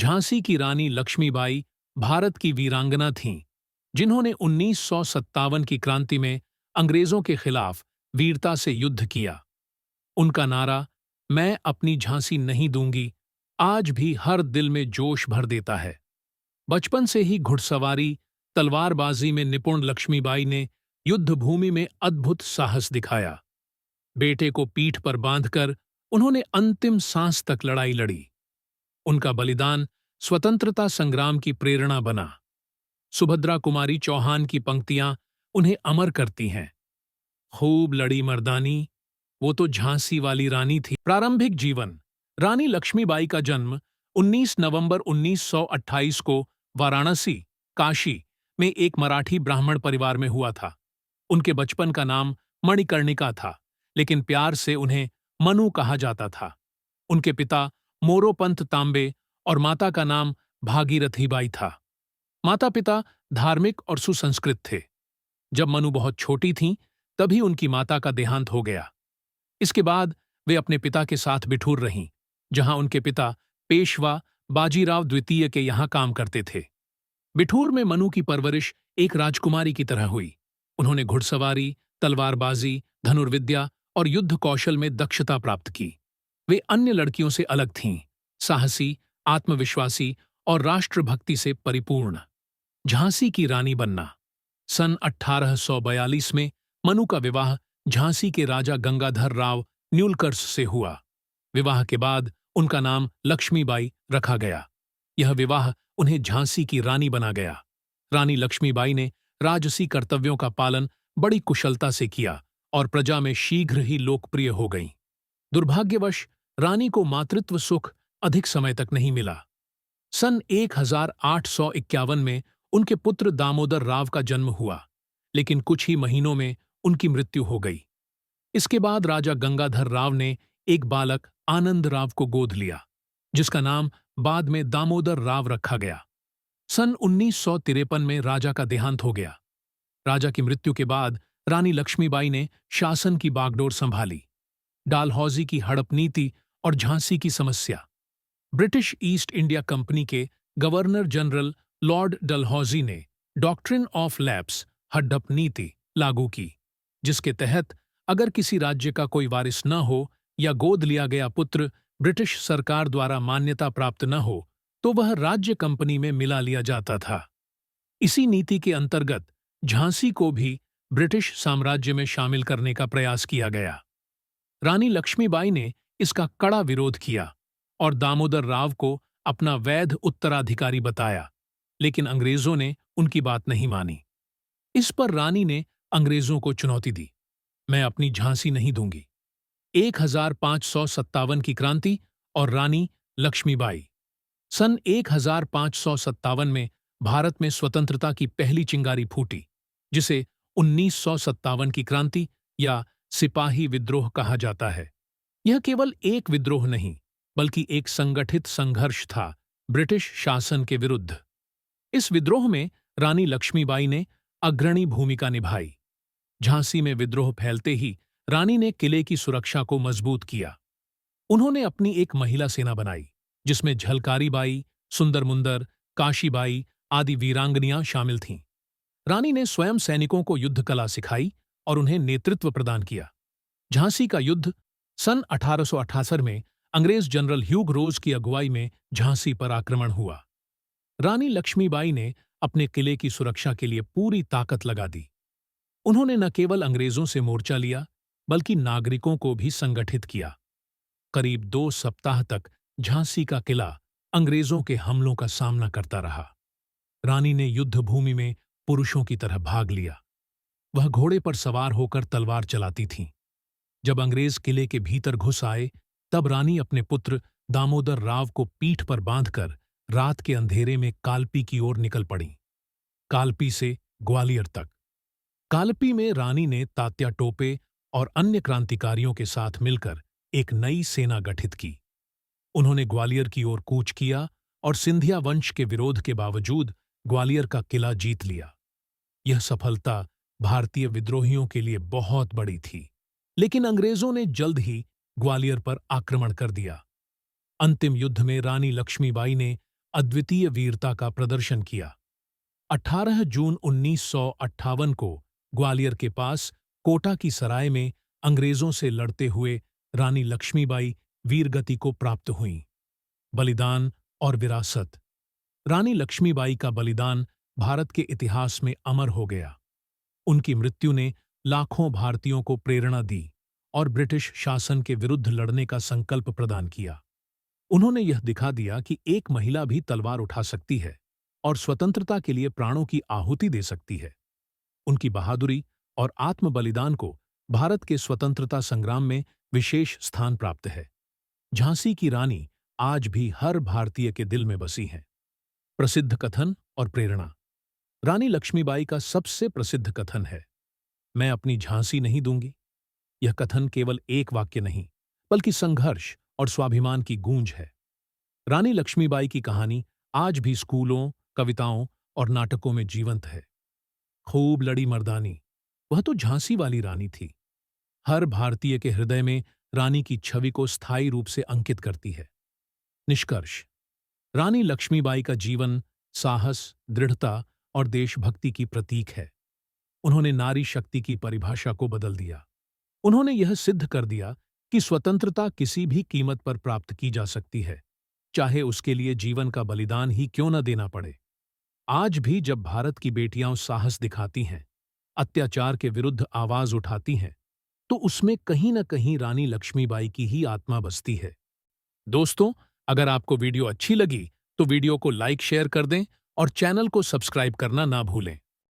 झांसी की रानी लक्ष्मीबाई भारत की वीरांगना थीं, जिन्होंने 1957 की क्रांति में अंग्रेजों के खिलाफ वीरता से युद्ध किया। उनका नारा "मैं अपनी झांसी नहीं दूंगी" आज भी हर दिल में जोश भर देता है। बचपन से ही घुड़सवारी, तलवारबाजी में निपुण लक्ष्मीबाई ने युद्ध भूमि में अद्भुत साहस दिखाया। बेटे को पीठ पर बांधकर उन्होंने अंतिम सांस तक लड़ाई लड़ी। उनका बलिदान स्वतंत्रता संग्राम की प्रेरणा बना। सुभद्रा कुमारी चौहान की पंक्तियां उन्हें अमर करती हैं। खूब लड़ी मर्दानी, वो तो झांसी वाली रानी थी। प्रारंभिक जीवन। रानी लक्ष्मीबाई का जन्म 19 नवंबर 1928 को वाराणसी, काशी में एक मराठी ब्राह्मण परिवार में हुआ था। उनके बचपन का नाम मणिकर्णिका था, लेकिन प्यार से उन्हें मनु कहा जाता था। उनके पिता मोरोपंत तांबे और माता का नाम भागीरथीबाई था। माता-पिता धार्मिक और सुसंस्कृत थे। जब मनु बहुत छोटी थीं, तभी उनकी माता का देहांत हो गया। इसके बाद वे अपने पिता के साथ बिठूर रहीं, जहां उनके पिता पेशवा बाजीराव द्वितीय के यहां काम करते थे। बिठूर में मनु की परवरिश एक राजकुमारी की तरह हुई। उन्होंने घुड़सवारी, तलवारबाजी, धनुर्विद्या और युद्ध कौशल में दक्षता प्राप्त की। वे अन्य लड़कियों से अलग थीं, साहसी, आत्मविश्वासी और राष्ट्रभक्ति से परिपूर्ण। झांसी की रानी बनना। सन 1842 में मनु का विवाह झांसी के राजा गंगाधर राव न्यूलकर्स से हुआ। विवाह के बाद उनका नाम लक्ष्मीबाई रखा गया। यह विवाह उन्हें झांसी की रानी बना गया। रानी लक्ष्मीबाई ने राजसी कर्तव्यों का पालन बड़ी कुशलता से किया और प्रजा में शीघ्र ही लोकप्रिय हो गईं। दुर्भाग्यवश रानी को मातृत्व सुख अधिक समय तक नहीं मिला। सन 1851 में उनके पुत्र दामोदर राव का जन्म हुआ, लेकिन कुछ ही महीनों में उनकी मृत्यु हो गई। इसके बाद राजा गंगाधर राव ने एक बालक आनंद राव को गोद लिया, जिसका नाम बाद में दामोदर राव रखा गया। सन 1953 में राजा का देहांत हो गया। राजा की मृत्यु के बाद रानी लक्ष्मीबाई ने शासन की बागडोर संभाली। डालहौजी की हड़प नीति और झांसी की समस्या। ब्रिटिश ईस्ट इंडिया कंपनी के गवर्नर जनरल लॉर्ड डलहौजी ने डॉक्ट्रिन ऑफ लैप्स हड़प नीति लागू की, जिसके तहत अगर किसी राज्य का कोई वारिस न हो या गोद लिया गया पुत्र ब्रिटिश सरकार द्वारा मान्यता प्राप्त न हो, तो वह राज्य कंपनी में मिला लिया जाता था। इसी नीति के अंतर्गत झांसी को भी ब्रिटिश साम्राज्य में शामिल करने का प्रयास किया गया। रानी लक्ष्मीबाई ने इसका कड़ा विरोध किया और दामोदर राव को अपना वैध उत्तराधिकारी बताया, लेकिन अंग्रेजों ने उनकी बात नहीं मानी। इस पर रानी ने अंग्रेजों को चुनौती दी, मैं अपनी झांसी नहीं दूंगी। 1557 की क्रांति और रानी लक्ष्मीबाई। सन 1557 में भारत में स्वतंत्रता की पहली चिंगारी फूटी, जिसे 1957 की क्रांति या सिपाही विद्रोह कहा जाता है। यह केवल एक विद्रोह नहीं, बल्कि एक संगठित संघर्ष था ब्रिटिश शासन के विरुद्ध। इस विद्रोह में रानी लक्ष्मीबाई ने अग्रणी भूमिका निभाई। झांसी में विद्रोह फैलते ही रानी ने किले की सुरक्षा को मजबूत किया। उन्होंने अपनी एक महिला सेना बनाई, जिसमें झलकारी बाई, सुंदरमुंदर, काशीबाई आदि वीरांगनियां शामिल थीं। रानी ने स्वयं सैनिकों को युद्ध कला सिखाई और उन्हें नेतृत्व प्रदान किया। झांसी का युद्ध सन 1868 में अंग्रेज जनरल ह्यूग रोज की अगुवाई में झांसी पर आक्रमण हुआ। रानी लक्ष्मीबाई ने अपने किले की सुरक्षा के लिए पूरी ताकत लगा दी। उन्होंने न केवल अंग्रेजों से मोर्चा लिया, बल्कि नागरिकों को भी संगठित किया। करीब 2 सप्ताह तक झांसी का किला अंग्रेजों के हमलों का सामना करता रहा। रानी ने युद्ध भूमि में पुरुषों की तरह भाग लिया। वह घोड़े पर सवार होकर तलवार चलाती थीं। जब अंग्रेज किले के भीतर घुस आए, तब रानी अपने पुत्र दामोदर राव को पीठ पर बांधकर रात के अंधेरे में कालपी की ओर निकल पड़ीं। कालपी से ग्वालियर तक। कालपी में रानी ने तात्या टोपे और अन्य क्रांतिकारियों के साथ मिलकर एक नई सेना गठित की। उन्होंने ग्वालियर की ओर कूच किया और सिंधिया वंश के विरोध के बावजूद ग्वालियर का किला जीत लिया। यह सफलता भारतीय विद्रोहियों के लिए बहुत बड़ी थी, लेकिन अंग्रेजों ने जल्द ही ग्वालियर पर आक्रमण कर दिया। अंतिम युद्ध में रानी लक्ष्मीबाई ने अद्वितीय वीरता का प्रदर्शन किया। 18 जून 1958 को ग्वालियर के पास कोटा की सराय में अंग्रेजों से लड़ते हुए रानी लक्ष्मीबाई वीरगति को प्राप्त हुईं। बलिदान और विरासत। रानी लक्ष्मीबाई का बलिदान भारत के इतिहास में अमर हो गया। उनकी मृत्यु ने लाखों भारतीयों को प्रेरणा दी और ब्रिटिश शासन के विरुद्ध लड़ने का संकल्प प्रदान किया। उन्होंने यह दिखा दिया कि एक महिला भी तलवार उठा सकती है और स्वतंत्रता के लिए प्राणों की आहुति दे सकती है। उनकी बहादुरी और आत्म बलिदान को भारत के स्वतंत्रता संग्राम में विशेष स्थान प्राप्त है। झांसी की रानी आज भी हर भारतीय के दिल में बसी हैं। प्रसिद्ध कथन और प्रेरणा। रानी लक्ष्मीबाई का सबसे प्रसिद्ध कथन है, मैं अपनी झांसी नहीं दूंगी। यह कथन केवल एक वाक्य नहीं, बल्कि संघर्ष और स्वाभिमान की गूंज है। रानी लक्ष्मीबाई की कहानी आज भी स्कूलों, कविताओं और नाटकों में जीवंत है। खूब लड़ी मर्दानी, वह तो झांसी वाली रानी थी। हर भारतीय के हृदय में रानी की छवि को स्थायी रूप से अंकित करती है। निष्कर्ष। रानी लक्ष्मीबाई का जीवन साहस, दृढ़ता और देशभक्ति की प्रतीक है। उन्होंने नारी शक्ति की परिभाषा को बदल दिया। उन्होंने यह सिद्ध कर दिया कि स्वतंत्रता किसी भी कीमत पर प्राप्त की जा सकती है, चाहे उसके लिए जीवन का बलिदान ही क्यों न देना पड़े। आज भी जब भारत की बेटियां साहस दिखाती हैं, अत्याचार के विरुद्ध आवाज उठाती हैं, तो उसमें कहीं न कहीं रानी लक्ष्मीबाई की ही आत्मा बसती है। दोस्तों, अगर आपको वीडियो अच्छी लगी तो वीडियो को लाइक शेयर कर दें और चैनल को सब्सक्राइब करना ना भूलें।